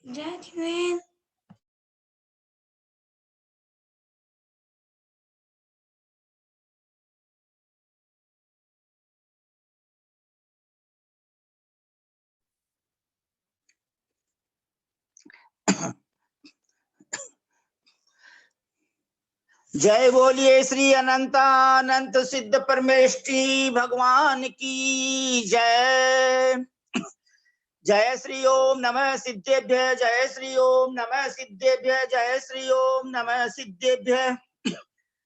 Judgment. जय बोलिए श्री अनंतानंत सिद्ध परमेष्ठी भगवान की जय। जय श्री ओम नमः सिद्धेभ्य, जय श्री ओम नमः सिद्धेभ्य, जय श्री ओम नमः सिद्धेभ्य।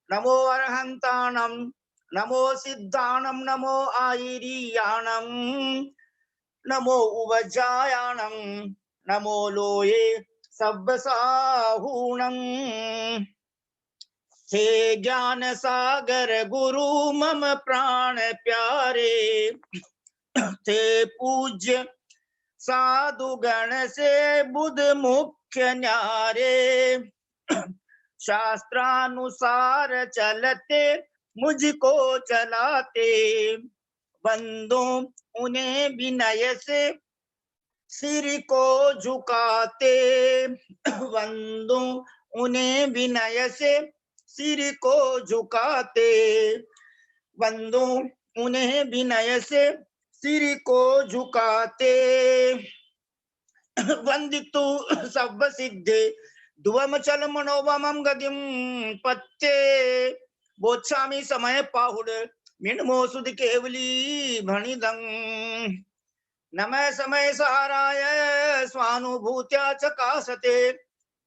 नमो अरहंताणम, नमो सिद्धाणम, नमो आयिरियाणम, नमो उवजायाणम, नमो लोये सब्बसाहूणम। हे ज्ञान सागर गुरु मम प्राण प्यारे, थे पूज्य साधु गण से बुध मुख्य न्यारे। शास्त्रानुसार चलते मुझको चलाते, बंदो उन्हें विनय से सिर को झुकाते। बंदो उन्हें विनय से सिर को झुकाते, बंदो उन्हें विनय से सिर को झुकाते। वंदितु सब सिद्धे ध्रुवम चल मनोवमं गतिम पत्ते। बोच्छामि समय पाहुड मिनमो सुध केवली भणिदं। नमः समय सहाराय स्वानुभूत्या चकासते,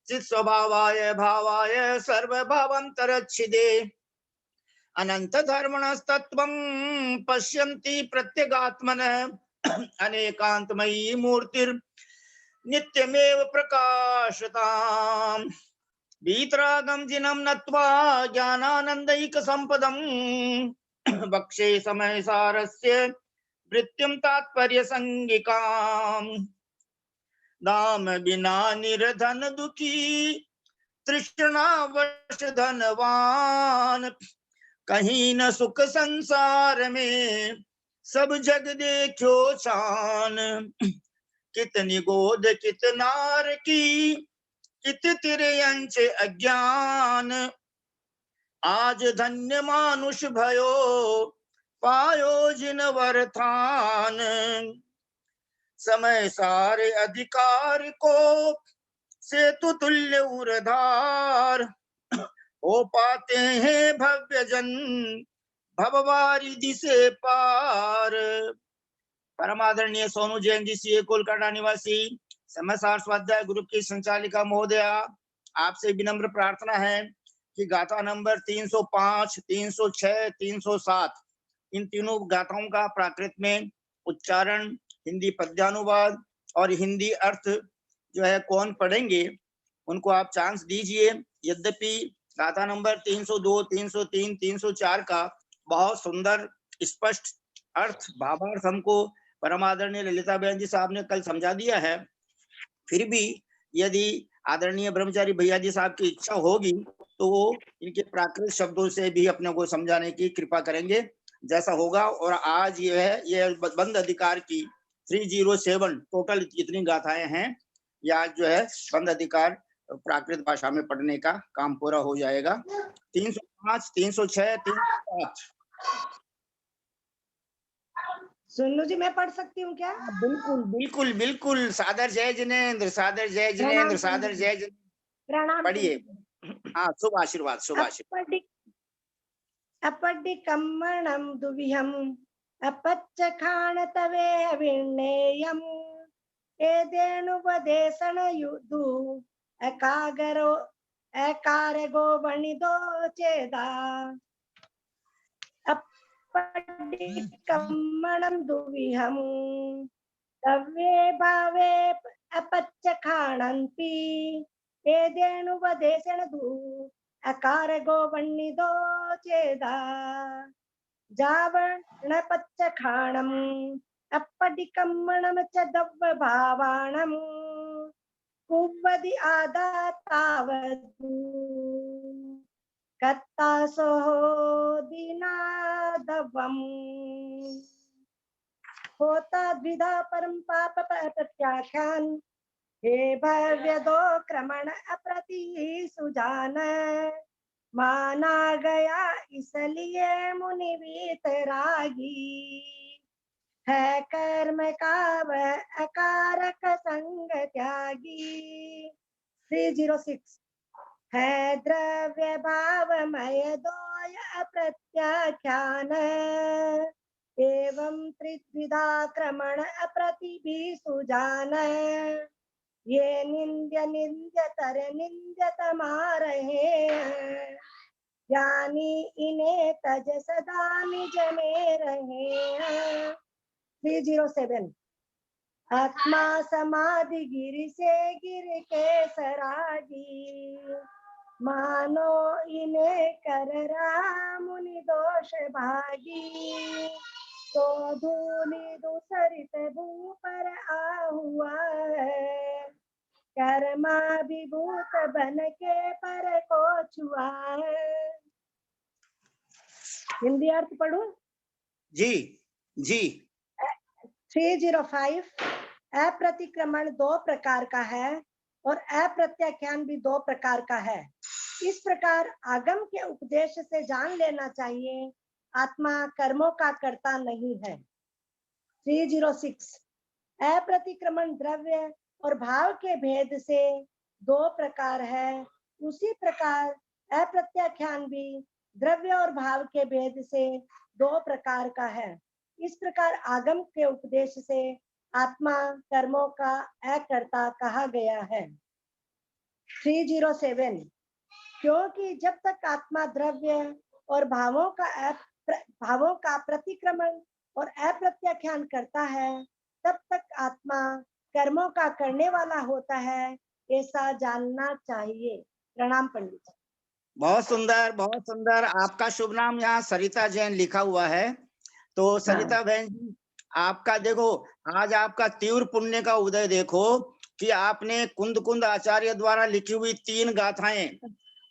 चित् स्वभावाय भावाय सर्वभावंतरच्छिदे। अनंत धर्मणस्तत्वं पश्यन्ति प्रत्यगात्मनः, अनेकांतमयी मूर्तिर् नित्यमेव प्रकाशताम्। वीतरागं जिनं नत्वा ज्ञानानंदैक संपदं, वक्षे समय सारस्य वृत्तिं तात्पर्य संगिकाम्। नाम बिना निर्धन दुखी, तृष्णावश धनवान। कहीं न सुख संसार में, सब जग देखो शान। कितनी गोद कितनार की, कित तिरयंच अज्ञान। आज धन्य मानुष भयो, पायो जिन वरथान। समय सारे अधिकार को, सेतु तुल्य उरधार। हो पाते हैं भव्य जन, भववारिधि से पार। परमादरणीय सोनू जैन जी सीए कोलकाता निवासी, समयसार स्वाध्याय ग्रुप की संचालिका महोदया, आपसे विनम्र प्रार्थना है कि गाथा नंबर 305, 306, 307 इन तीनों गाथाओं का प्राकृत में उच्चारण, हिंदी पद्यानुवाद और हिंदी अर्थ जो है कौन पढ़ेंगे उनको आप चांस दीजिए। यद्यपि गाथा नंबर 302, 303, 304 का बहुत सुंदर स्पष्ट अर्थ भावार्थ हमको परमादरणीय ललिता बहन जी साहब ने कल समझा दिया है, फिर भी यदि आदरणीय ब्रह्मचारी भैया जी साहब की इच्छा होगी तो वो इनके प्राकृत शब्दों से भी अपने को समझाने की कृपा करेंगे, जैसा होगा। और आज ये बंद अधिकार की 307 टोटल इतनी गाथाएं हैं, या जो है बंद अधिकार प्राकृत भाषा में पढ़ने का काम पूरा हो जाएगा। 305, 306, 307। सोनू जी मैं पढ़ सकती हूँ क्या? बिल्कुल बिल्कुल बिल्कुल। सादर जय जिनेन्द्र, सादर जय जिनेन्द्र, सादर जय जिनेन्द्र। प्रणाम। पढ़िए। हाँ, शुभ आशीर्वाद, शुभ आशीर्वाद। अपडिकम्मणं दुविहम् अपच्चखाण तवे अविर्णेयम् एदेनुपदेशनयुदु अकारगो वणिदो चेदा। अपडिकम्मणं दुविहम् तवे भावे अपच्चखाणन्ति एदेनुपदेशनदु अकारगो वणिदो चेदा। जावणपच्चखाणम् अपडिकम्मणं च दव्यभावाणम् कुव्वदि आदातावतु कत्तासोः दिनादवम्। होता द्विधा परम पाप प्रत्याख्यान हे भव्य दो क्रमण अप्रति सुजान, माना गया इसलिए मुनि वीतरागी। है कर्म का वह अकारक संग त्यागी। 306 है द्रव्य भावमय दोय अप्रत्याख्यान, एवं त्रिविधा क्रमण अप्रतिभि सुजान। ये निंद्य निंद्यतर निंद्यतमा रहे हैं, ज्ञानी इन्हें तज सदा निज में रहे हैं। 307 आत्मा समाधि गिर से गिर के सरागी, मानो इन्हें कर रहा मुनि दोष भागी। तो धूलि दूसरित भू पर आ हुआ है, कर्मा विभूत बन के पर को छुआ है। हिंदी अर्थ पढ़ूं? जी जी। 305 अप्रतिक्रमण दो प्रकार का है और अप्रत्याख्यान भी दो प्रकार का है। इस प्रकार आगम के उपदेश से जान लेना चाहिए आत्मा कर्मों का कर्ता नहीं है। 306 अप्रतिक्रमण द्रव्य और भाव के भेद से दो प्रकार है, उसी प्रकार अप्रत्याख्यान भी द्रव्य और भाव के भेद से दो प्रकार का है। इस प्रकार आगम के उपदेश से आत्मा कर्मों का अकर्ता कहा गया है। 307 क्योंकि जब तक आत्मा द्रव्य और भावों का प्रतिक्रमण और अप्रत्याख्यान करता है, तब तक आत्मा कर्मों का करने वाला होता है, ऐसा जानना चाहिए। प्रणाम पंडित जी। बहुत सुंदर, बहुत सुंदर। आपका शुभ नाम यहाँ सरिता जैन लिखा हुआ है। तो सरिता बहन जी, आपका देखो, आज आपका तीव्र पुण्य का उदय देखो कि आपने कुंद कुंद आचार्य द्वारा लिखी हुई 3 गाथाएं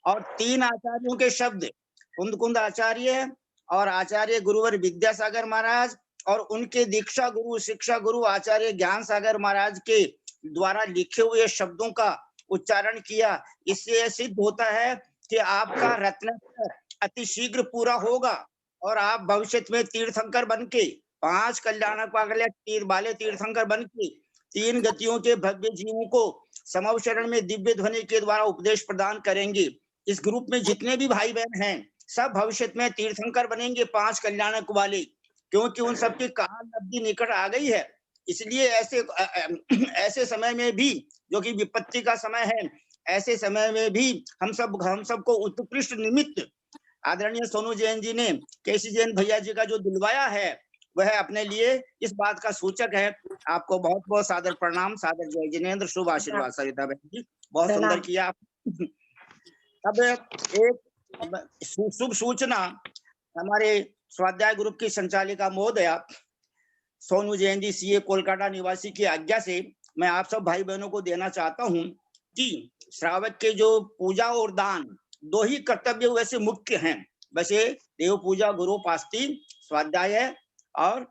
और 3 आचार्यों के शब्द, कुंद कुंद आचार्य और आचार्य गुरुवर विद्यासागर महाराज और उनके दीक्षा गुरु शिक्षा गुरु आचार्य ज्ञान सागर महाराज के द्वारा लिखे हुए शब्दों का उच्चारण किया। इससे सिद्ध होता है कि आपका रत्नाकर अति शीघ्र पूरा होगा और आप भविष्य में तीर्थंकर बनके 5 कल्याणक वाले तीर्थंकर बनके 3 गतियों के भव्य जीवों को समवशरण में दिव्य ध्वनि के द्वारा उपदेश प्रदान करेंगे। इस ग्रुप में जितने भी भाई बहन हैं, सब भविष्य में तीर्थंकर बनेंगे 5 कल्याणक वाले, क्योंकि उन सबकी काल अवधि निकट आ गई है। इसलिए ऐसे समय में भी, जो कि विपत्ति का समय है, ऐसे समय में भी हम सबको उत्कृष्ट निमित्त आदरणीय सोनू जैन जी ने केसी जैन भैया जी का जो दिलवाया है, वह अपने लिए इस बात का सूचक है। आपको बहुत बहुत सादर प्रणाम, सादर जय जिनेन्द्र, शुभ आशीर्वाद सरिता बहन जी, बहुत सुंदर किया आप। अब एक शुभ सूचना हमारे स्वाध्याय ग्रुप की संचालिका महोदया सोनू जैन जी सीए कोलकाता निवासी की आज्ञा से मैं आप सब भाई बहनों को देना चाहता हूं कि श्रावक के जो पूजा और दान दो ही कर्तव्य वैसे मुख्य हैं। वैसे देव पूजा, गुरुपास्ति, स्वाध्याय और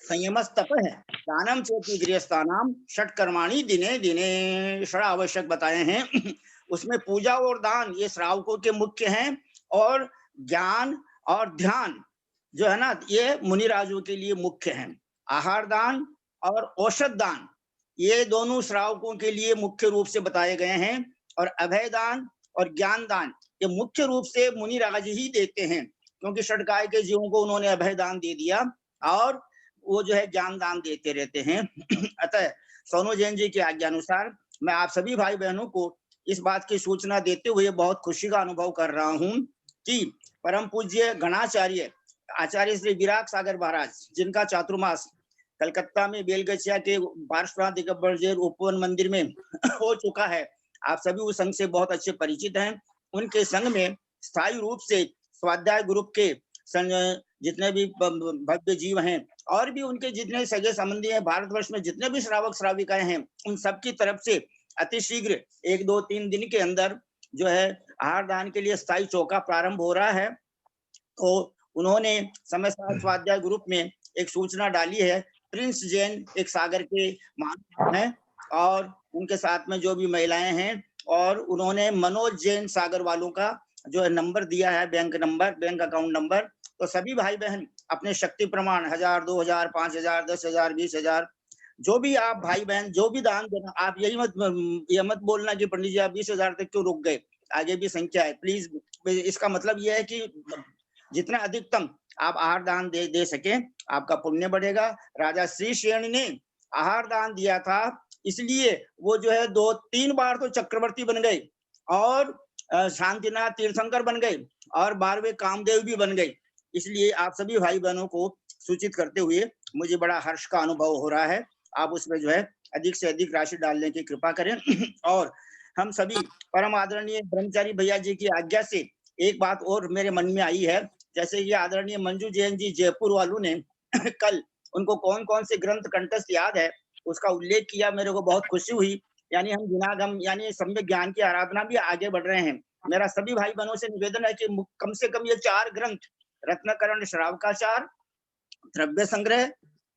संयमस्तप है। दानम चेति गृहस्थानाम षट कर्माणि दिने दिने षड आवश्यक बताए हैं। उसमें पूजा और दान ये श्रावकों के मुख्य हैं, और ज्ञान और ध्यान जो है ना, ये मुनिराजों के लिए मुख्य हैं। आहार दान और औषध दान ये दोनों श्रावकों के लिए मुख्य रूप से बताए गए हैं, और अभय दान और ज्ञान दान ये मुख्य रूप से मुनिराज ही देते हैं, क्योंकि षटकाय के जीवों को उन्होंने अभय दान दे दिया और वो जो है ज्ञान दान देते रहते हैं। अतः सोनू जैन जी की आज्ञा अनुसार मैं आप सभी भाई बहनों को इस बात की सूचना देते हुए बहुत खुशी का अनुभव कर रहा हूं कि परम पूज्य गणाचार्य आचार्य श्री विराग सागर महाराज, जिनका चातुर्मास कलकत्ता में बेलगछिया के पार्श्वनाथ दिगंबर जी उपवन मंदिर में हो चुका है, आप सभी उस संघ से बहुत अच्छे परिचित हैं। उनके संघ में स्थायी रूप से स्वाध्याय ग्रुप के जितने भी भव्य जीव हैं और भी उनके जितने सगे संबंधी हैं, भारतवर्ष में जितने भी श्रावक श्राविकाएं हैं, उन सबकी तरफ से अति शीघ्र 1, 2, 3 दिन के अंदर जो है आहार दान के लिए स्थायी चौका प्रारंभ हो रहा है। तो उन्होंने समय स्वाध्याय ग्रुप में एक सूचना डाली है। प्रिंस जैन एक सागर के महान हैं, और उनके साथ में जो भी महिलाएं हैं, और उन्होंने मनोज जैन सागर वालों का जो है नंबर दिया है, bank number, bank account number. तो सभी भाई बहन अपने शक्ति प्रमाण 1000, 2000, 5000, 10,000, 20,000, जो भी आप भाई बहन जो भी दान देना, आप ये मत बोलना कि पंडित जी आप 20,000 तक क्यों रुक गए, आगे भी संख्या है प्लीज। इसका मतलब यह है कि जितना अधिकतम आप आहार दान दे सके, आपका पुण्य बढ़ेगा। राजा श्री शेण ने आहार दान दिया था, इसलिए वो जो है 2-3 बार तो चक्रवर्ती बन गए, और शांतिनाथ तीर्थंकर बन गए, और 12वें कामदेव भी बन गए। इसलिए आप सभी भाई बहनों को सूचित करते हुए मुझे बड़ा हर्ष का अनुभव हो रहा है। आप उसमें जो है अधिक से अधिक राशि डालने की कृपा करें। और हम सभी परम आदरणीय ब्रह्मचारी भैया जी की आज्ञा से एक बात और मेरे मन में आई है, जैसे ये आदरणीय मंजू जैन जी जयपुर वालों ने कल उनको कौन कौन से ग्रंथ कंठस्थ याद है उसका उल्लेख किया, मेरे को बहुत खुशी हुई। यानी हम गुणागम यानी सम्यक ज्ञान की आराधना भी आगे बढ़ रहे हैं। मेरा सभी भाई बहनों से निवेदन है कि कम से कम ये 4 ग्रंथ, रत्नकरण श्रावकाचार, द्रव्य संग्रह,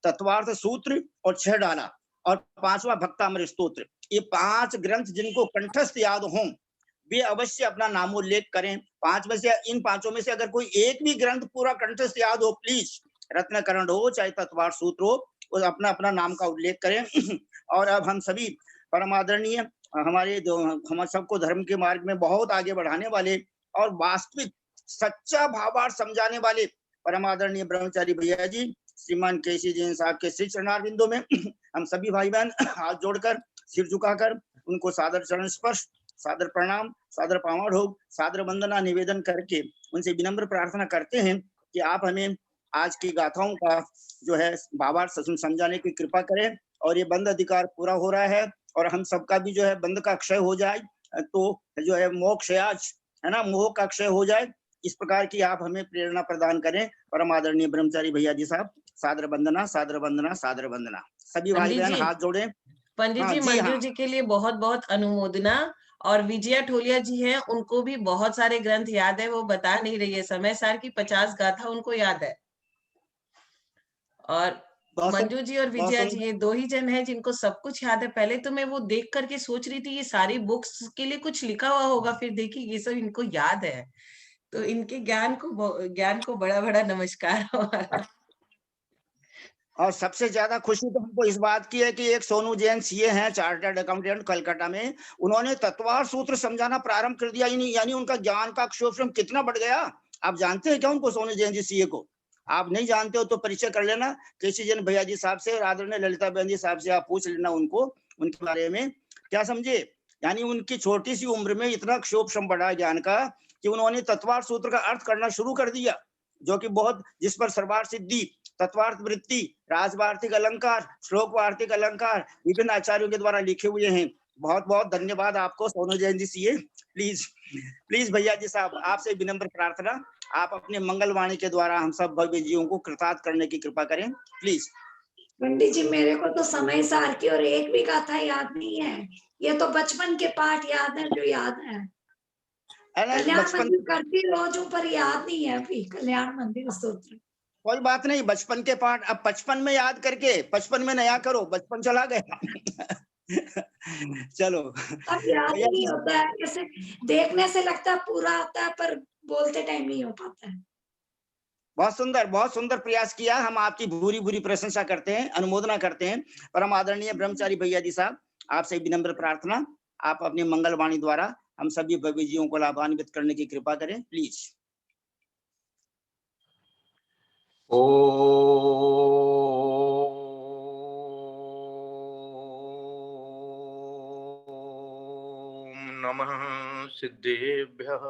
तत्वार्थ सूत्र और 6 डाला, और 5वां भक्तामृत स्तोत्र, ये 5 ग्रंथ जिनको कंठस्थ याद हों वे अवश्य अपना नामोल्लेख करें। 5 में से, इन 5 में से अगर कोई एक भी ग्रंथ पूरा कंठस्थ याद हो, प्लीज, रत्नकरण हो चाहे तत्वार्थ सूत्र हो, अपना अपना नाम का उल्लेख करें। और अब हम सभी परमादरणीय हमारे जो हम सबको धर्म के मार्ग में बहुत आगे बढ़ाने वाले और वास्तविक सच्चा भावार्थ समझाने वाले परमादरणीय ब्रह्मचारी भैया जी श्रीमान केसी जैन साहब के श्री चरणारविंदों में हम सभी भाई बहन हाथ जोड़कर, सिर झुकाकर उनको सादर चरण स्पर्श, सादर प्रणाम, सादर पावड़ हो, सादर वंदना निवेदन करके उनसे विनम्र प्रार्थना करते हैं कि आप हमें आज की गाथाओं का जो है भावार्थ समझाने की कृपा करें, और ये बंद अधिकार पूरा हो रहा है, और हम सबका भी जो है बंद का क्षय हो जाए, तो जो है मोक्ष आज है ना, मोह का क्षय हो जाए। इस प्रकार की आप हमें प्रेरणा प्रदान करें। परम आदरणीय ब्रह्मचारी भैया जी साहब, सादर वंदना, सादर वंदना, सादर वंदना। सभी भाई पंडित बहन जी, हाथ जोड़े। पंडित हाँ जी, जी, मंजू हाँ जी के लिए बहुत बहुत अनुमोदना। और विजया ठोलिया जी हैं, उनको भी बहुत सारे ग्रंथ याद है, वो बता नहीं रही है। समय सार की 50 गाथा उनको याद है। और मंजू जी और बहुत विजया जी, सुंदर। ये 2 ही जन हैं जिनको सब कुछ याद है। पहले तो मैं वो देख करके सोच रही थी ये सारी बुक्स के लिए कुछ लिखा हुआ होगा, फिर देखी ये सब इनको याद है। तो इनके ज्ञान को बड़ा बड़ा नमस्कार हमारा। और सबसे ज्यादा खुशी तो हमको इस बात की है कि एक सोनू जैन सीए हैं, चार्टर्ड अकाउंटेंट कलकत्ता में, उन्होंने तत्वार्थ सूत्र समझाना प्रारंभ कर दिया। यानी उनका ज्ञान का अक्षोभ्रम कितना बढ़ गया। आप जानते हैं क्या उनको, सोनू जैन जी सीए को? आप नहीं जानते हो तो परिचय कर लेना केसी जैन भैया जी साहब से, आदरणीय ललिता बहन जी साहब से आप पूछ लेना उनको उनके बारे में। क्या समझे, यानी उनकी छोटी सी उम्र में इतना क्षोभ्रम बढ़ा ज्ञान का कि उन्होंने तत्वार्थ सूत्र का अर्थ करना शुरू कर दिया, जो कि बहुत, जिस पर सर्वार्थ सिद्धि, तत्वार्थ वृत्ति, राजवार्तिक अलंकार, श्लोक वार्तिक अलंकार विभिन्न आचार्यों के द्वारा लिखे हुए हैं। बहुत बहुत धन्यवाद आपको Sonu Jain ji CA. Please please भैया जी साहब, आपसे विनम्र प्रार्थना, आप अपने मंगलवाणी के द्वारा हम सब भव्य जीवों को कृतार्थ करने की कृपा करें, प्लीज। पंडित जी, मेरे को तो समय सार की और एक भी गाथा याद नहीं है। ये तो बचपन के पाठ याद है जो याद है। कल्याण बचपन, मंदिर करती रोज हूँ पर याद नहीं है अभी कल्याण मंदिर स्तोत्र। कोई बात नहीं, बचपन के पाठ अब 55 में याद करके 55 में नया करो, बचपन चला गया। चलो अब याद भैया नहीं जी, होता है, जैसे देखने से लगता है पूरा आता है पर बोलते टाइम नहीं हो पाता है। बहुत सुंदर प्रयास किया, हम आपकी भूरी भूरी प्रशंसा करते हैं, अनुमोदना करते हैं। परम आदरणीय ब्रह्मचारी भैया जी साहब, आपसे विनम्र प्रार्थना, आप अपनी मंगलवाणी द्वारा हम सभी भव्य जीवों को लाभान्वित करने की कृपा करें, प्लीज। ओम नमः सिद्धेभ्यः।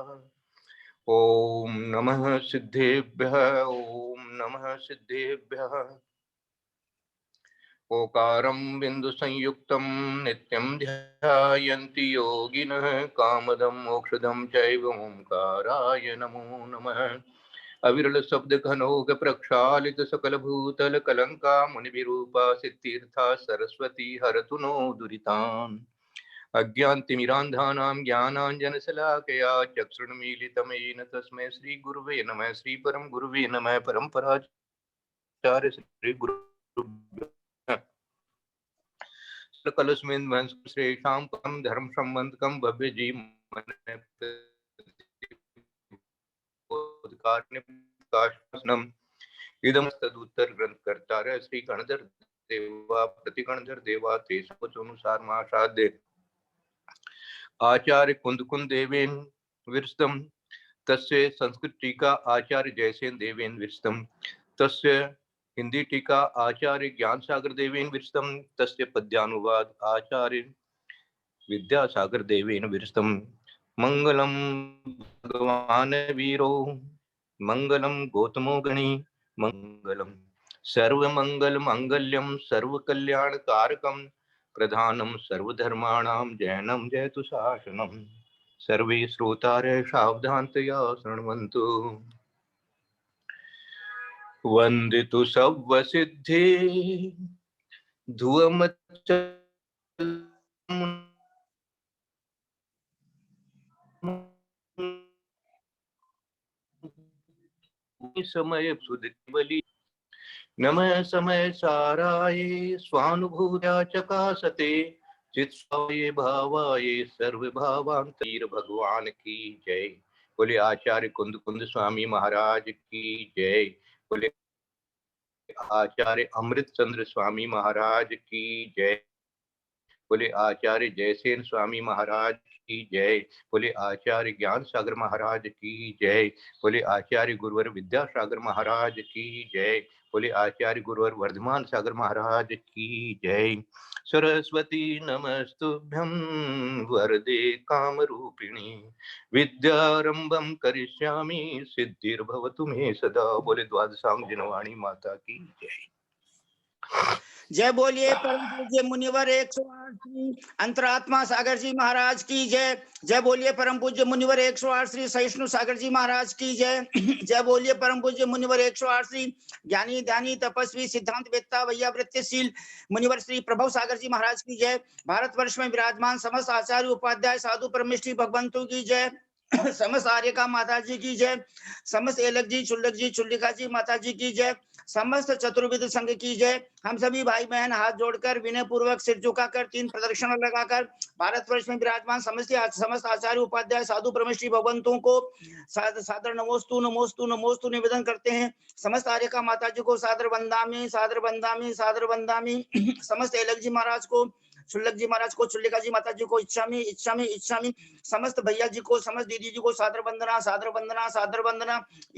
ओम नमः सिद्धेभ्यः। ओम नमः सिद्धेभ्यः। ओकारं बिंदु संयुक्तं नित्यं ध्यायन्ति योगिनः, कामदं मोक्षदं चैव ओंकाराय नमो नमः। अविरल शब्द घनोग प्रक्षालित सकल भूतल कलंका मुनिरूपा सिद्धीर्था सरस्वती हरतु नो दुरितान्। अज्ञानतिमिरान्धानां ज्ञानाञ्जनशलाकया चक्षुर्मीलितमेन तस्मै श्रीगुरुवे नमः। श्रीपरं गुरुवे नमः। परम्पराचार्य श्रीगुरुभ्यो कलस्मिन् वंश श्रेषां परं धर्म संबंधकं भव्य जीवन प्रकाशनम् इदं तदुत्तर ग्रंथ कर्ता श्री गणधर देवा प्रतिगणधर देवा ते अनुसार महासाध्य आचार्य कुंद देवेन विरस्तम तस्य संस्कृत टीका आचार्य जयसेन देवेन विरस्तम तस्य हिंदी टीका आचार्य ज्ञान सागर देवेन विरस्तम तस्य पद्यानुवाद आचार्य विद्यासागर देवेन विरस्तम मंगलम भगवान वीरो मंगलम गौतमो गणी मंगलम सर्वमंगल मंगल्यम सर्वकल्याण कारकम प्रधानम सर्वधर्माणां जैनम जयतु शासनम सर्वे श्रोतारः सावधानतया शृण्वन्तु वन्दितु सव्वसिद्धे समय सुदिबली नमः समय साराय स्वानुभूत्या चकासते चित्स्वाय भावाय सर्व भावांतर भगवान की जय। बोले आचार्य कुंद स्वामी महाराज की जय। बोले आचार्य अमृत चंद्र स्वामी महाराज की जय। बोले आचार्य जयसेन स्वामी महाराज की जय। बोले आचार्य ज्ञान सागर महाराज की जय। बोले आचार्य गुरुवर विद्यासागर महाराज की जय। बोले आचार्य गुरुवर वर्धमान सागर महाराज की जय। सरस्वती नमस्तुभ्यं वरदे काम रूपिणी विद्यारंभम करिष्यामि सिद्धिर्भवतु मे सदा। बोले द्वादशांग जिनवाणी माता की जय। जय बोलिए परम पूज्य मुनिवर 108 श्री अंतरात्मा सागर जी महाराज की जय। जय बोलिए परम पूज्य मुनिवर 108 श्री सहिष्णु सागर जी महाराज की जय। जय बोलिए परम पूज्य मुनिवर 108 श्री ज्ञानी ध्यानी तपस्वी सिद्धांत वेत्ता वैयावृत्यशील मुनिवर श्री प्रभव सागर जी महाराज की जय। भारतवर्ष में विराजमान समस्त आचार्य उपाध्याय साधु परमेष्ठी भगवंतों की जय। समस्त आर्य का माता जी की जय। समस्त एलक जी चुल्लक जी चुल्लिका जी माता जी की जय। समस्त चतुर्विद संघ की जय। हम सभी भाई बहन हाथ जोड़कर विनय पूर्वक सिर झुकाकर 3 प्रदक्षिणा लगाकर भारतवर्ष में विराजमान समस्त आचार्य उपाध्याय साधु परमेष्ठी भगवंतों को सादर नमोस्तु नमोस्तु नमोस्तु निवेदन करते हैं। समस्त आर्य का माता जी को सादर वंदामी सादर वंदामी सादर वंदामी। समस्त एलक जी महाराज को चुल्लक जी महाराज को चुल्लिका जी माता जी को इच्छामी इच्छामी इच्छामी। समस्त भैया जी को समस्त दीदी जी को सादर वंदना सादर वंदना सादर वंदना।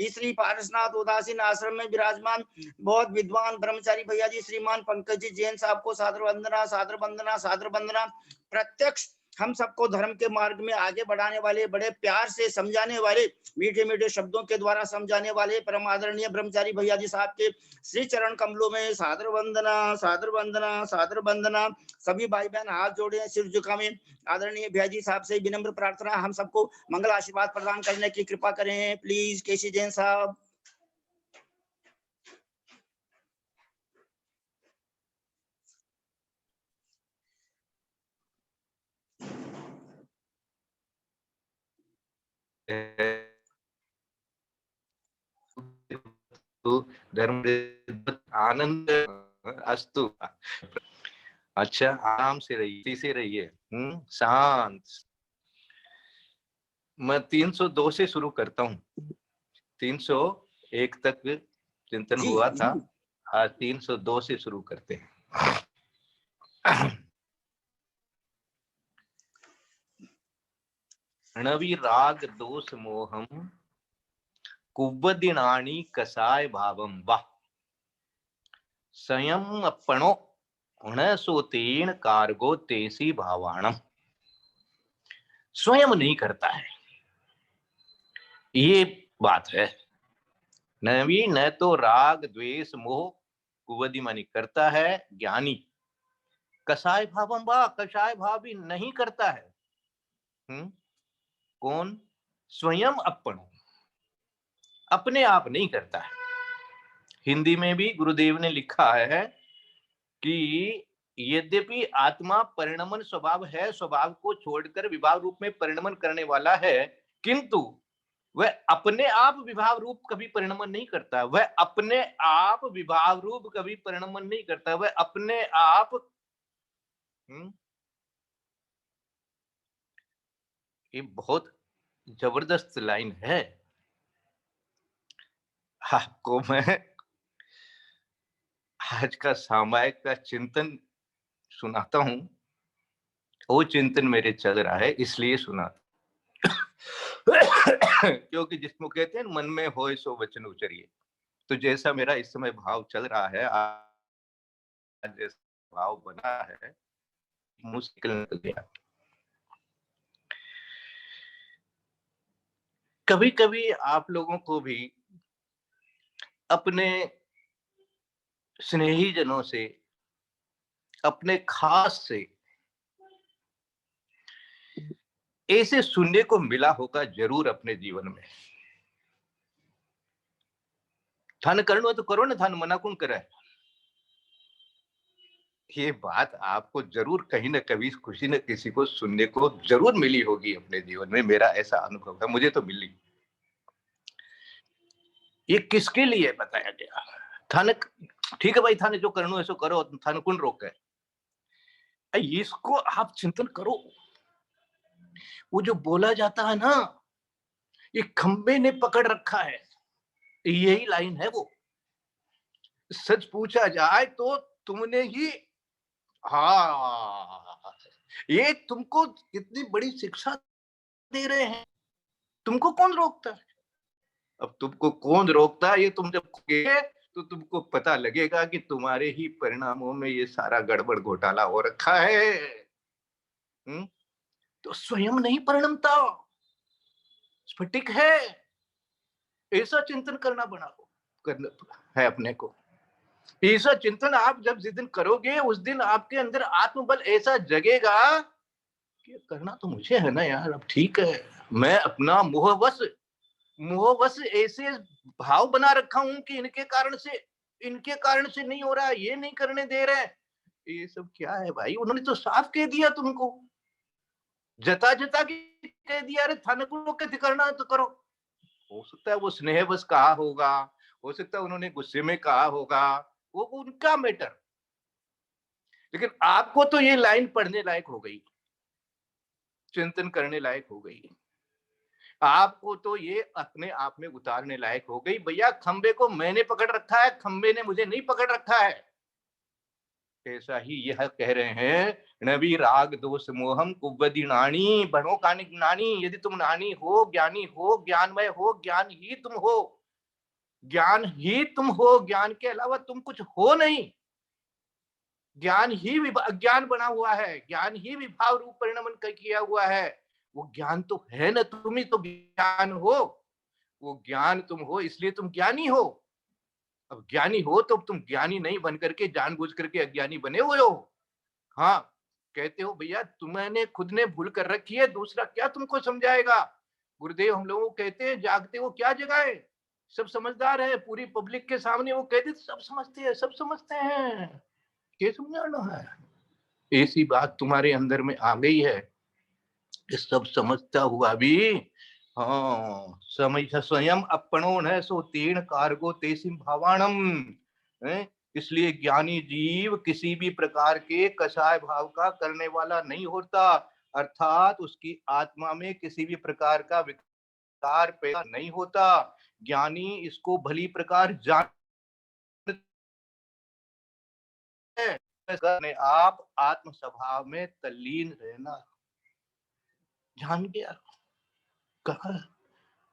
श्री पारसनाथ उदासीन आश्रम में विराजमान बहुत विद्वान ब्रह्मचारी भैया जी श्रीमान पंकज जी जैन साहब को सादर वंदना सादर वंदना सादर वंदना। प्रत्यक्ष हम सबको धर्म के मार्ग में आगे बढ़ाने वाले, बड़े प्यार से समझाने वाले, मीठे मीठे शब्दों के द्वारा समझाने वाले परम आदरणीय ब्रह्मचारी भैया जी साहब के श्री चरण कमलों में सादर वंदना सादर वंदना सादर वंदना। सभी भाई बहन हाथ जोड़े सिर झुकाएं। आदरणीय भैया जी साहब से विनम्र प्रार्थना, हम सबको मंगल आशीर्वाद प्रदान करने की कृपा करें प्लीज। केसी जैन साहब। धर्म आनंद अस्तु। अच्छा आराम से रहिए, से रहिए, शांत। मैं 302 से शुरू करता हूँ। 301 तक चिंतन हुआ था, आज 302 से शुरू करते हैं। णवी राग दोष मोहम कुव्वदिनानी कसाय भावम वाह स्वयं अपनो न सोतेन कार्गो तेसी भावाणम। स्वयं नहीं करता है, ये बात है। नवी न तो राग द्वेष मोह कुवदी मानी करता है ज्ञानी। कसाय भावम वाह, कसाय भाव भी नहीं करता है। कौन? स्वयं अपनो, अपने आप नहीं करता है। हिंदी में भी गुरुदेव ने लिखा है कि यद्यपि आत्मा परिणमन स्वभाव है, स्वभाव को छोड़कर विभाव रूप में परिणमन करने वाला है, किंतु वह अपने आप विभाव रूप कभी परिणमन नहीं करता। वह अपने आप विभाव रूप कभी परिणमन नहीं करता। वह अपने आप ये बहुत जबरदस्त लाइन है। आपको मैं आज का सामायिक का चिंतन सुनाता हूं। वो चिंतन मेरे चल रहा है इसलिए सुना क्योंकि जिसको कहते हैं मन में होए सो वचन उचरिए, तो जैसा मेरा इस समय भाव चल रहा है, आज जैसा भाव बना है, मुश्किल निकल गया। कभी कभी आप लोगों को भी अपने स्नेही जनों से, अपने खास से ऐसे सुनने को मिला होगा जरूर अपने जीवन में। थान करो तो करो ना, थान मना कौन करे। ये बात आपको जरूर कहीं ना कभी किसी न किसी को सुनने को जरूर मिली होगी अपने जीवन में। मेरा ऐसा अनुभव है, मुझे तो मिली। ये किसके लिए बताया गया? थाने ठीक है भाई, थाने जो करना है सो करो, थाने कौन रोके। इसको आप चिंतन करो। वो जो बोला जाता है ना, ये खंबे ने पकड़ रखा है, यही लाइन है वो। सच पूछा जाए तो तुमने ही, हाँ, ये तुमको कितनी बड़ी शिक्षा दे रहे हैं। तुमको कौन रोकता है? अब तुमको कौन रोकता है ये तुम जब खोगे तो तुमको पता लगेगा कि तुम्हारे ही परिणामों में ये सारा गड़बड़ घोटाला हो रखा है। तो स्वयं नहीं परिणमता, स्फटिक है। ऐसा चिंतन करना करना है अपने को। ऐसा चिंतन आप जब जिस दिन करोगे उस दिन आपके अंदर आत्मबल ऐसा जगेगा कि करना तो मुझे है ना यार। अब ठीक है, मैं अपना मोहवश ऐसे भाव बना रखा हूं कि इनके कारण से नहीं हो रहा, ये नहीं करने दे रहे। ये सब क्या है भाई? उन्होंने तो साफ कह दिया तुमको, जता जता के कह दिया, अरे थाने को के करना है तो करो। हो सकता है वो स्नेहवश कहा होगा, हो सकता है उन्होंने गुस्से में कहा होगा, वो उनका मैटर। लेकिन आपको तो ये लाइन पढ़ने लायक हो गई, चिंतन करने लायक हो गई। आपको तो ये अपने आप में उतारने लायक हो गई। भैया खंबे को मैंने पकड़ रखा है, खंबे ने मुझे नहीं पकड़ रखा है। ऐसा ही यह कह रहे हैं, नबी राग दोष मोहम कुव्वदी नानी बनो कानिक नानी। यदि तुम नानी हो, ज्ञानी हो, ज्ञानमय हो, ज्ञान ही तुम हो, ज्ञान ही तुम हो, ज्ञान के अलावा तुम कुछ हो नहीं। ज्ञान ही अज्ञान बना हुआ है, ज्ञान ही विभाव रूप परिणमन किया हुआ है। वो ज्ञान तो है ना, तुम ही तो ज्ञान हो। वो ज्ञान तुम हो, इसलिए तुम ज्ञानी हो। अब ज्ञानी हो तो तुम ज्ञानी नहीं बन करके जानबूझ करके अज्ञानी बने हुए हो। हाँ, कहते हो भैया तुमने खुद ने भूल कर रखी है, दूसरा क्या तुमको समझाएगा। गुरुदेव हम लोगों को कहते हैं जागते हो क्या जगाए। सब समझदार है, पूरी पब्लिक के सामने वो कहते सब समझते हैं, सब समझते हैं, क्या समझाना है। ऐसी बात तुम्हारे अंदर में आ गई है कि सब समझता हुआ भी, हाँ, समय स्वयं अपनो न सो तीर्ण कार्गो तेसिम भावाणम। इसलिए ज्ञानी जीव किसी भी प्रकार के कषाय भाव का करने वाला नहीं होता, अर्थात उसकी आत्मा में किसी भी प्रकार का विकार पैदा नहीं होता। ज्ञानी इसको भली प्रकार जान करने आप आत्म स्वभाव में तल्लीन रहना जान गया। कहा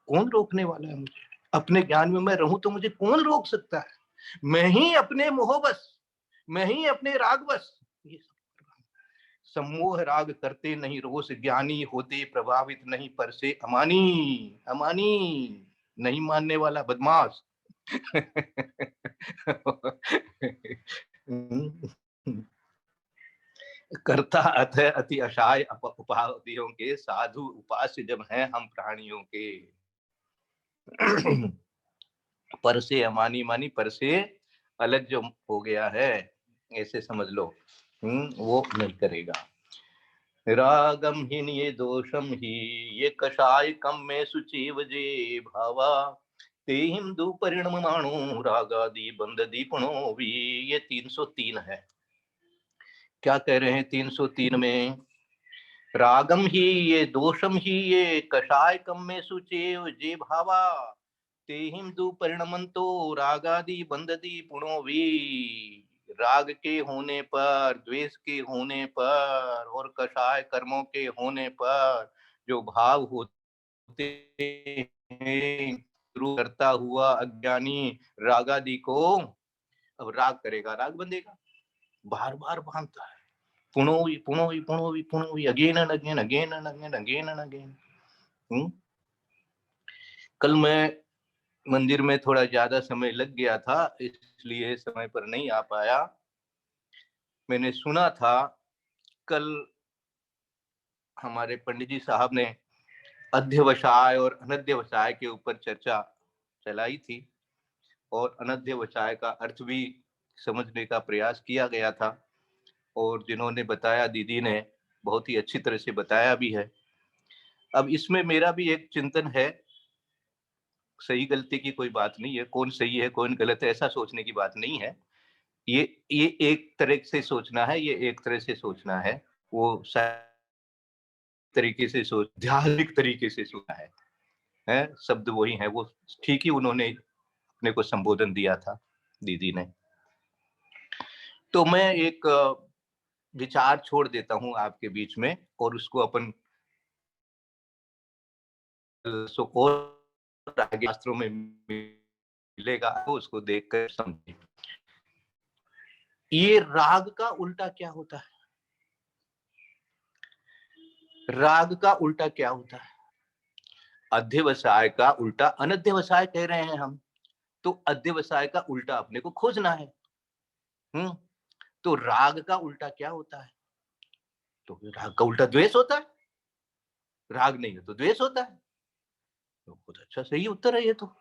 कौन रोकने वाला है मुझे? अपने ज्ञान में मैं रहूं तो मुझे कौन रोक सकता है? मैं ही अपने मोहवश, मैं ही अपने रागवश। ये सम्मोह राग करते नहीं रोष, ज्ञानी होते प्रभावित नहीं पर से अमानी। अमानी नहीं मानने वाला बदमाश। करता अथ अति अशाय उपाधियों के, साधु उपास्य जब हैं हम प्राणियों के। पर से अमानी मानी पर से अलग जो हो गया है, ऐसे समझ लो। वो नहीं करेगा। रागम ही ये दोषम ही ये कषाय कम में सुचीव जे भावा ते हिंदू परिणमाणु रागादि बंद दीपणो भी। ये 303 है। क्या कह रहे हैं 303 में, रागम ही ये दोषम ही ये कषाय कम में सुचेव जे भावा तेहिम दु परिणमंतो रागादि बंददी पुणो वी। राग के होने पर, द्वेष के होने पर और कषाय कर्मों के होने पर जो भाव होते हैं, शुरू करता हुआ अज्ञानी रागादि को अब राग करेगा, राग बंधेगा, बार बार बांधता है, पुनोवी पुनोवी पुनोवी पुनोवी, again and again, again and again, again and again. कल मैं मंदिर में थोड़ा ज्यादा समय लग गया था, इसलिए समय पर नहीं आ पाया। मैंने सुना था कल हमारे पंडित जी साहब ने अध्यवसाय और अनध्यवसाय के ऊपर चर्चा चलाई थी और अनध्यवसाय का अर्थ भी समझने का प्रयास किया गया था, और जिन्होंने बताया दीदी ने बहुत ही अच्छी तरह से बताया भी है। अब इसमें मेरा भी एक चिंतन है, सही गलती की कोई बात नहीं है, कौन सही है कौन गलत है ऐसा सोचने की बात नहीं है। ये एक तरह से सोचना है, ये एक तरह से सोचना है, वो तरीके से सोच, धार्मिक तरीके से सोचना है, शब्द वही है, वो ठीक ही उन्होंने अपने को संबोधन दिया था दीदी ने। तो मैं एक विचार छोड़ देता हूं आपके बीच में और उसको अपन और आगे शास्त्रों में मिलेगा, तो उसको देखकर समझे। ये राग का उल्टा क्या होता है? राग का उल्टा क्या होता है? अध्यवसाय का उल्टा अनध्यवसाय कह रहे हैं हम, तो अध्यवसाय का उल्टा अपने को खोजना है। तो राग का उल्टा क्या होता है? तो राग का उल्टा द्वेष होता है। राग नहीं है तो द्वेष होता है। तो बहुत अच्छा, सही उत्तर है, ये तो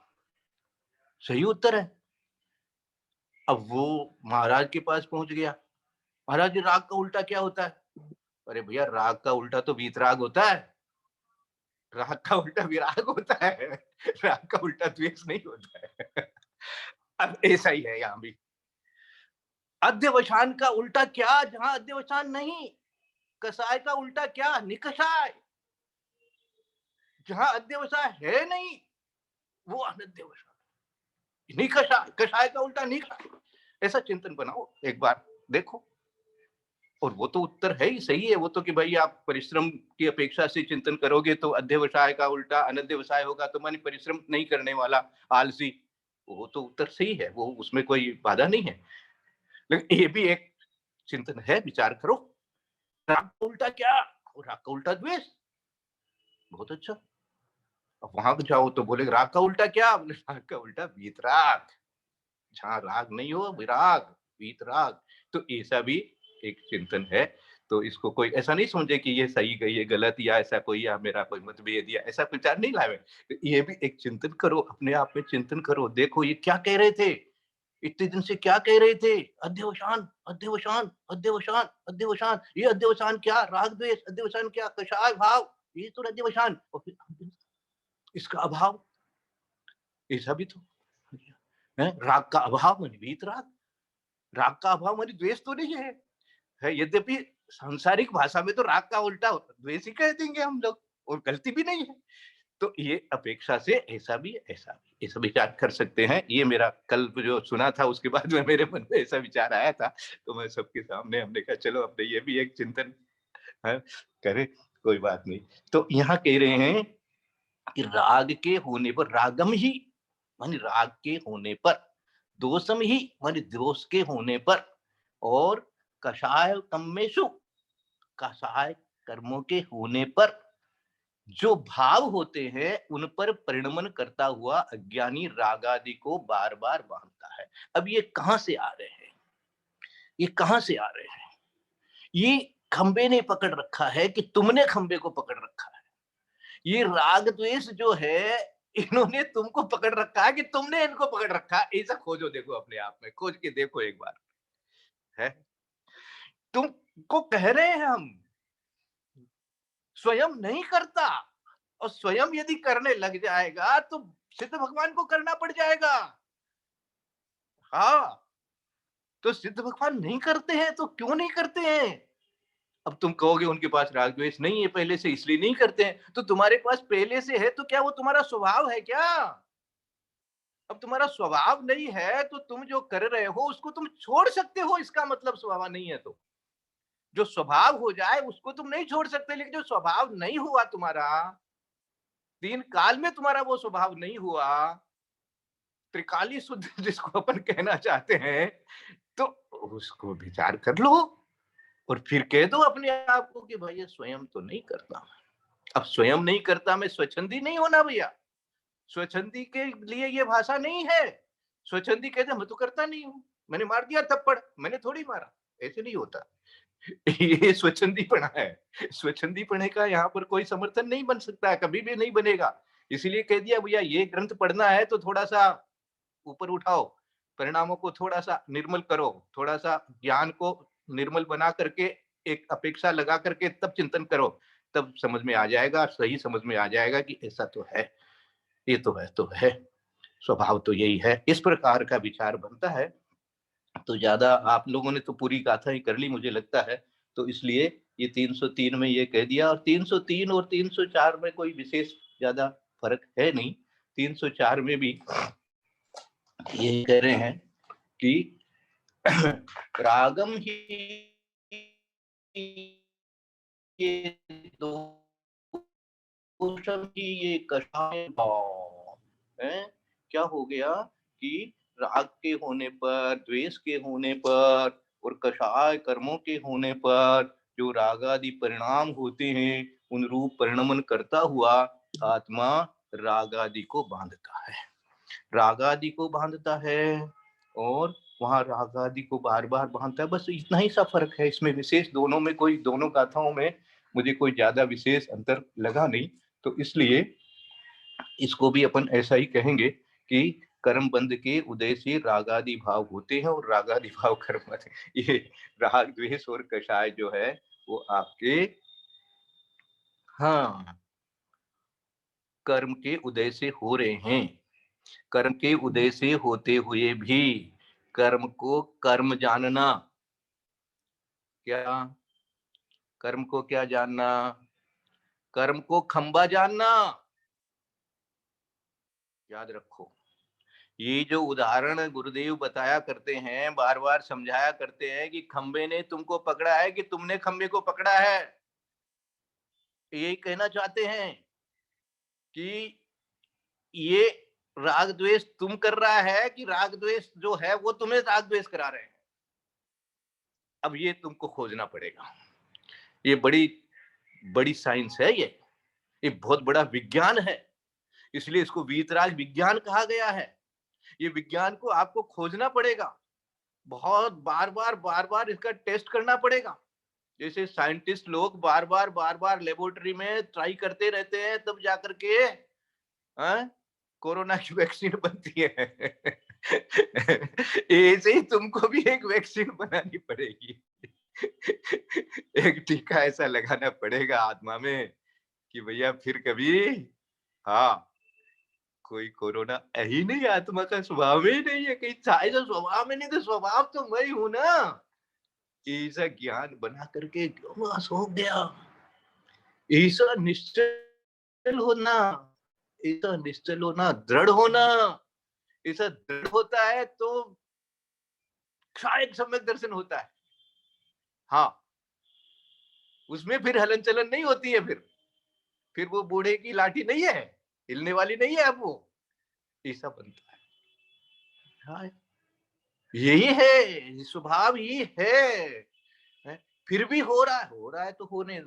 सही उत्तर है। अब वो महाराज के पास पहुंच गया, महाराज जी राग का उल्टा क्या होता है? अरे भैया, राग का उल्टा तो वीतराग होता है, राग का उल्टा विराग होता है, राग का उल्टा द्वेष नहीं होता है। अब ऐसा ही है यहाँ भी। अध्यवसान का उल्टा क्या? जहां अध्यवसान नहीं। कसाय का उल्टा क्या? निकषाय। जहां अध्यवसाय है नहीं वो अनध्यवसाय। निकषाय, कषाय का उल्टा निकषाय। ऐसा चिंतन बनाओ, एक बार देखो। और वो तो उत्तर है ही, सही है वो तो, कि भाई आप परिश्रम की अपेक्षा से चिंतन करोगे तो अध्यवसाय का उल्टा अनध्यवसाय होगा, तो माने परिश्रम नहीं करने वाला, आलसी। वो तो उत्तर सही है, वो उसमें कोई बाधा नहीं है। लेकिन ये भी एक चिंतन है, विचार करो। राग का उल्टा क्या? राग का उल्टा द्वेष। बहुत अच्छा। अब वहां जाओ तो बोले राग का उल्टा क्या? बोले राग का उल्टा वीतराग। जहां राग नहीं हो विराग, वीतराग। तो ऐसा भी एक चिंतन है। तो इसको कोई ऐसा नहीं समझे कि ये सही गई, ये गलत, या ऐसा कोई, या मेरा कोई मतभेद, या ऐसा विचार नहीं लावे। ये भी एक चिंतन करो, अपने आप में चिंतन करो। देखो ये क्या कह रहे थे इतने दिन से, क्या कह रहे थे? अध्यवसान, अध्यवसान, अध्यवसान, अध्यवसान। ये अध्यवसान क्या? राग द्वेष। अध्यवसान क्या? कषाय भाव। ये तो अध्यवसान। और फिर इसका अभाव, ऐसा भी तो है। राग का अभाव मानी वीतराग। राग का अभाव मानी द्वेष तो नहीं है। यद्यपि सांसारिक भाषा में तो राग का उल्टा द्वेष ही कह देंगे हम लोग, और गलती भी नहीं है। तो ये अपेक्षा से ऐसा भी, ऐसा भी, ऐसा विचार कर सकते हैं। ये मेरा कल जो सुना था उसके बाद में मेरे मन में ऐसा विचार आया था, तो मैं सबके सामने हमने कहा चलो अपने ये भी एक चिंतन है, करे, कोई बात नहीं। तो यहाँ कह रहे हैं कि राग के होने पर, रागम ही मानी राग के होने पर, दोषम ही मानी दोष के होने पर, और कषाय कम्मेशु, कषाय कर्मों के होने पर जो भाव होते हैं उन पर परिणमन करता हुआ अज्ञानी राग आदि को बार बार बांधता है। अब ये कहां से आ रहे हैं? ये कहां से आ रहे हैं? ये खंबे ने पकड़ रखा है कि तुमने खंबे को पकड़ रखा है। ये राग द्वेष जो है इन्होंने तुमको पकड़ रखा है कि तुमने इनको पकड़ रखा है। ऐसा खोजो, देखो अपने आप में खोज के देखो एक बार। है तुमको कह रहे हैं हम, स्वयं नहीं करता, और स्वयं यदि करने लग जाएगा तो सिद्ध भगवान को करना पड़ जाएगा। हाँ, तो सिद्ध भगवान नहीं करते हैं तो क्यों नहीं करते हैं? अब तुम कहोगे उनके पास राग द्वेष नहीं है पहले से इसलिए नहीं करते हैं, तो तुम्हारे पास पहले से है तो क्या वो तुम्हारा स्वभाव है क्या? अब तुम्हारा स्वभाव नहीं है तो तुम जो कर रहे हो उसको तुम छोड़ सकते हो, इसका मतलब स्वभाव नहीं है तो। जो स्वभाव हो जाए उसको तुम नहीं छोड़ सकते, लेकिन जो स्वभाव नहीं हुआ तुम्हारा, तीन काल में तुम्हारा वो स्वभाव नहीं हुआ, त्रिकाली शुद्ध जिसको अपन कहना चाहते हैं, तो उसको विचार कर लो और फिर कह दो अपने आप को कि भाई ये स्वयं तो नहीं करता। अब स्वयं नहीं करता मैं स्वच्छंदी नहीं होना भैया। स्वच्छंदी के लिए ये भाषा नहीं है। स्वच्छंदी कहते मैं तो करता नहीं हूं, मैंने मार दिया थप्पड़, मैंने थोड़ी मारा, ऐसे नहीं होता। ये स्वच्छंदीपना है। स्वच्छंदीपने का यहाँ पर कोई समर्थन नहीं बन सकता है, कभी भी नहीं बनेगा। इसीलिए कह दिया भैया ये ग्रंथ पढ़ना है तो थोड़ा सा ऊपर उठाओ, परिणामों को थोड़ा सा निर्मल करो, थोड़ा सा ज्ञान को निर्मल बना करके एक अपेक्षा लगा करके तब चिंतन करो, तब समझ में आ जाएगा, सही समझ में आ जाएगा कि ऐसा तो है, ये तो है, स्वभाव तो यही है। इस प्रकार का विचार बनता है। तो ज्यादा आप लोगों ने तो पूरी गाथा ही कर ली मुझे लगता है, तो इसलिए ये 303 में ये कह दिया, और 303 और 304 में कोई विशेष ज्यादा फर्क है नहीं। 304 में भी ये कह रहे हैं कि रागम ही ये दोषम ही ये कषाय भाव है। क्या हो गया कि राग के होने पर, द्वेष के होने पर और कषाय कर्मों के होने पर जो राग आदि परिणाम होते हैं, उन रूप परिणमन करता हुआ आत्मा राग आदि को बांधता है, राग आदि को बांधता है और वहां राग आदि को बार बार बांधता है। बस इतना ही सा फर्क है इसमें, विशेष दोनों में कोई, दोनों गाथाओं में मुझे कोई ज्यादा विशेष अंतर लगा नहीं। तो इसलिए इसको भी अपन ऐसा ही कहेंगे कि कर्म बंध के उदय से रागादि भाव होते हैं और रागादि भाव कर्म, ये राग द्वेष और कषाय जो है वो आपके हाँ कर्म के उदय से हो रहे हैं। कर्म के उदय से होते हुए भी कर्म को कर्म जानना, क्या कर्म को क्या जानना? कर्म को खंबा जानना। याद रखो, ये जो उदाहरण गुरुदेव बताया करते हैं, बार बार समझाया करते हैं कि खंबे ने तुमको पकड़ा है कि तुमने खंबे को पकड़ा है, यही कहना चाहते हैं कि ये राग द्वेष तुम कर रहा है कि राग द्वेष जो है वो तुम्हें राग द्वेष करा रहे हैं। अब ये तुमको खोजना पड़ेगा। ये बड़ी बड़ी साइंस है, ये बहुत बड़ा विज्ञान है, इसलिए इसको वीतराग विज्ञान कहा गया है। ये विज्ञान को आपको खोजना पड़ेगा, बहुत बार बार इसका टेस्ट करना पड़ेगा। जैसे साइंटिस्ट लोग बार बार लेबोरेटरी में ट्राई करते रहते हैं, तब जाकर के कोरोना की वैक्सीन बनती है। ऐसे ही तुमको भी एक वैक्सीन बनानी पड़ेगी। एक टीका ऐसा लगाना पड़ेगा आत्मा में कि भैया फिर कभी हाँ कोई कोरोना ही नहीं, आत्मा का स्वभाव ही नहीं है, कहीं चाहे तो स्वभाव में नहीं, तो स्वभाव तो मैं ही हूं ना। ऐसा ज्ञान बना करके बस हो गया। ऐसा निश्चल होना, ऐसा निश्चल होना, दृढ़ होना, ऐसा दृढ़ होता है तो क्षणिक सम्यक दर्शन होता है। हाँ, उसमें फिर हलन चलन नहीं होती है, फिर वो बूढ़े की लाठी नहीं है, हिलने वाली नहीं है, अब वो ऐसा बनता है। हाँ, यही है स्वभाव, ही है। फिर भी हो रहा है तो होने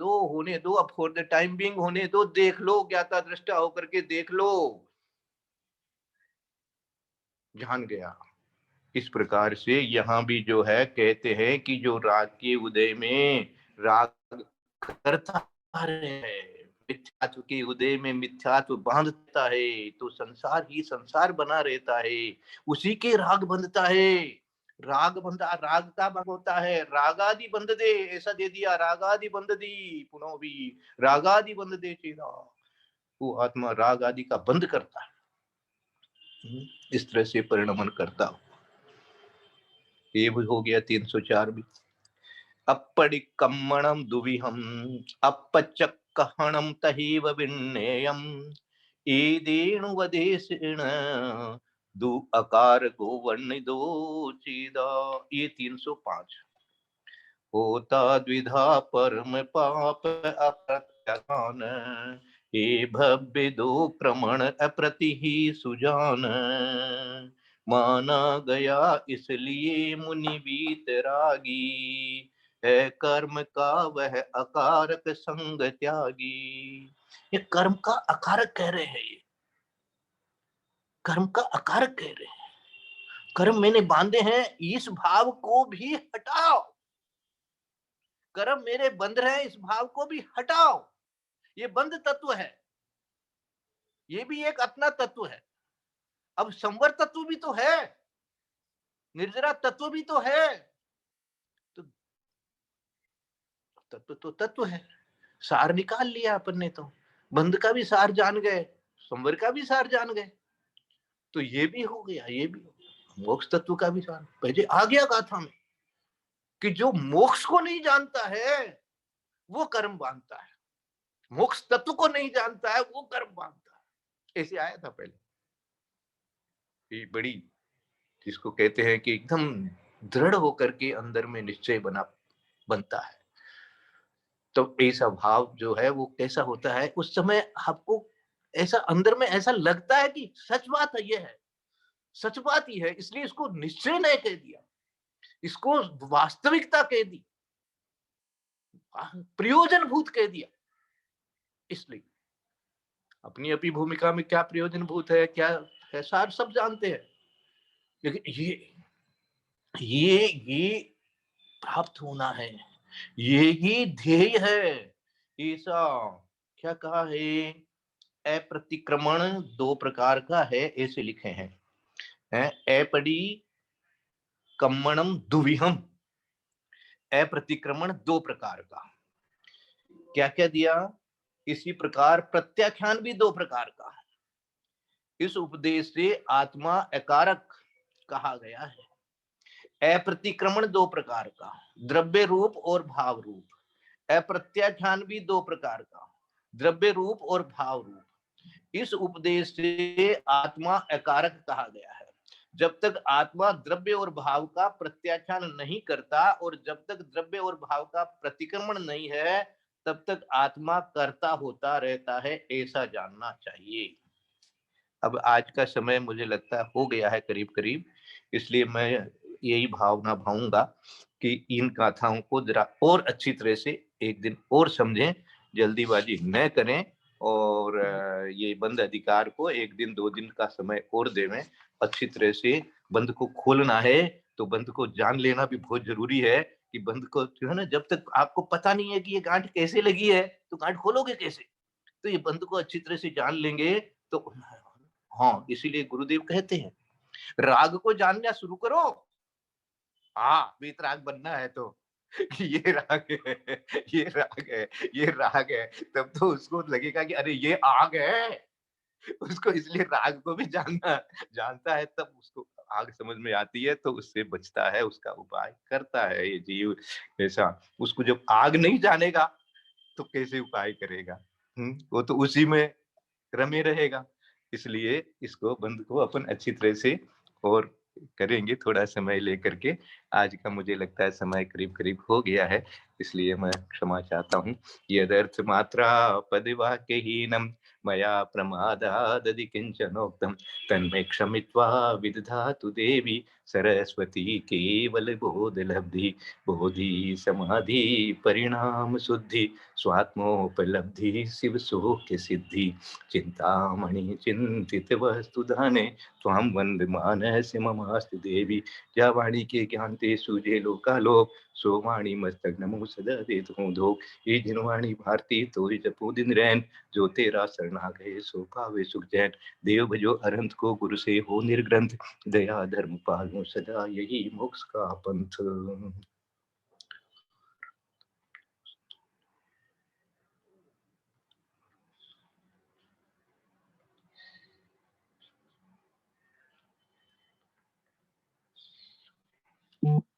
दो, अब फॉर द टाइम बीइंग होने दो, देख लो, ज्ञाता दृष्टा होकर के देख लो, जान गया। इस प्रकार से यहाँ भी जो है कहते हैं कि जो राग के उदय में राग करता है, मिथ्यात्व के उदय में मिथ्यात्व बांधता है, तो संसार ही संसार बना रहता है, उसी के राग बंधता है। राग बंधा, राग का भाग होता है रागादि बंध दे, ऐसा दे दिया, रागादि बंध दी पुनः भी रागादि बंध दे चेरा, वो आत्मा राग आदि का बंध करता है। इस तरह से परिणमन करता हो। ये भी हो गया 304 भी। अपरिकम्मणं दुविहम् अपचक्कहणं तहीव विन्नेयम् ईदेणुवदेशेण दु अकार गोवर्णिदो चीदा। ये 305 होता द्विधा परम पाप अप्रत्यान हे भव्य दो प्रमण अप्रति ही सुजान माना गया इसलिए मुनि वीतरागी है कर्म का वह अकारक संग त्यागी। ये कर्म का अकारक कह रहे हैं, ये कर्म का अकारक कह रहे हैं। कर्म मैंने बांधे हैं, इस भाव को भी हटाओ। कर्म मेरे बंध रहे हैं, इस भाव को भी हटाओ। ये बंध तत्व है, ये भी एक अपना तत्व है। अब संवर तत्व भी तो है, निर्जरा तत्व भी तो है। तो तत्व तो तत्व है, सार निकाल लिया अपन ने। तो बंध का भी सार जान गए, संवर का भी सार जान गए, तो ये भी हो गया, ये भी हो गया। मोक्ष तत्व का भी सार पहले आ गया गाथा में कि जो मोक्ष को नहीं जानता है वो कर्म बांधता है, मोक्ष तत्व को नहीं जानता है वो कर्म बांधता है। ऐसे आया था पहले। ये बड़ी, जिसको कहते हैं कि एकदम दृढ़ होकर के अंदर में निश्चय बनता है। तो ऐसा भाव जो है वो कैसा होता है, उस समय आपको ऐसा अंदर में ऐसा लगता है कि सच बात है, ये है, सच बात ही है, इसलिए इसको निश्चय नहीं कह दिया, इसको वास्तविकता कह दी, प्रयोजन भूत कह दिया। इसलिए अपनी अपनी भूमिका में क्या प्रयोजन भूत है, क्या है, सार सब जानते हैं। लेकिन ये प्राप्त होना है, ये ही ध्येय है। ऐसा क्या कहा है, अप्रतिक्रमण दो प्रकार का है, ऐसे लिखे हैं। अपड़ी कम्मणम दुविहम, अप्रतिक्रमण दो प्रकार का। क्या क्या दिया, इसी प्रकार प्रत्याख्यान भी दो प्रकार का। इस उपदेश से आत्मा अकारक कहा गया है। अप्रतिक्रमण दो प्रकार का, द्रव्य रूप और भाव रूप। अप्रत्याख्यान भी दो प्रकार का, द्रव्य रूप और भाव रूप। इस उपदेश से आत्मा अकारक कहा गया है। जब तक आत्मा द्रव्य और भाव का प्रत्याख्यान नहीं करता और जब तक द्रव्य और भाव का प्रतिक्रमण नहीं है, तब तक आत्मा कर्ता होता रहता है, ऐसा जानना चाहिए। अब आज का समय मुझे लगता है हो गया है करीब करीब, इसलिए मैं यही भावना भाऊंगा कि इन गाथाओं को जरा और अच्छी तरह से एक दिन और समझें, जल्दीबाजी न करें, और ये बंद अधिकार को एक दिन दो दिन का समय और देवें। अच्छी तरह से बंद को खोलना है तो बंद को जान लेना भी बहुत जरूरी है कि बंद को जो है ना, जब तक आपको पता नहीं है कि ये गांठ कैसे लगी है तो गांठ खोलोगे कैसे। तो ये बंद को अच्छी तरह से जान लेंगे तो हाँ, इसीलिए गुरुदेव कहते हैं राग को जानना शुरू करो। हाँ, वीतराग बनना है तो ये राग है, ये राग है, ये राग है, तब तो उसको लगेगा कि अरे ये आग है। उसको इसलिए राग को भी जानता है, तब उसको आग समझ में आती है तो उससे बचता है, उसका उपाय करता है ये जीव। ऐसा उसको जब आग नहीं जानेगा तो कैसे उपाय करेगा। वो तो उसी में रमे रहेगा। इसलिए इसको बंद को अपन अच्छी तरह से और करेंगे, थोड़ा समय लेकर के। आज का मुझे लगता है समय करीब करीब हो गया है, इसलिए मैं क्षमा चाहता हूँ। यदर्थ मात्रा पदवाक्यहीनम मया प्रमादादधि किंचनोक्तम तन्मे क्षमित्वा विदधातु देवी सरस्वती केवल बोध लब्धि बोधि समाधि परिणाम शुद्धि स्वात्मोपलब्धि शिव सौख्य सिद्धि चिंतामणि चिंतित वस्तुधाने त्वां वंदमानस्य ममास्तु देवी। या वाणी के ज्ञान ते सूझे लोकालोक सो वाणी मस्तक नमो सदा देत हूँ धोख। ये जिनवाणी भारती तो जपो दिन रैन जो तेरा शरणा गए सो पावे सुख चैन। देव भजो अरंत को गुरु से हो निर्ग्रंथ दया धर्म पालो सदा यही मोक्ष का पंथ। है।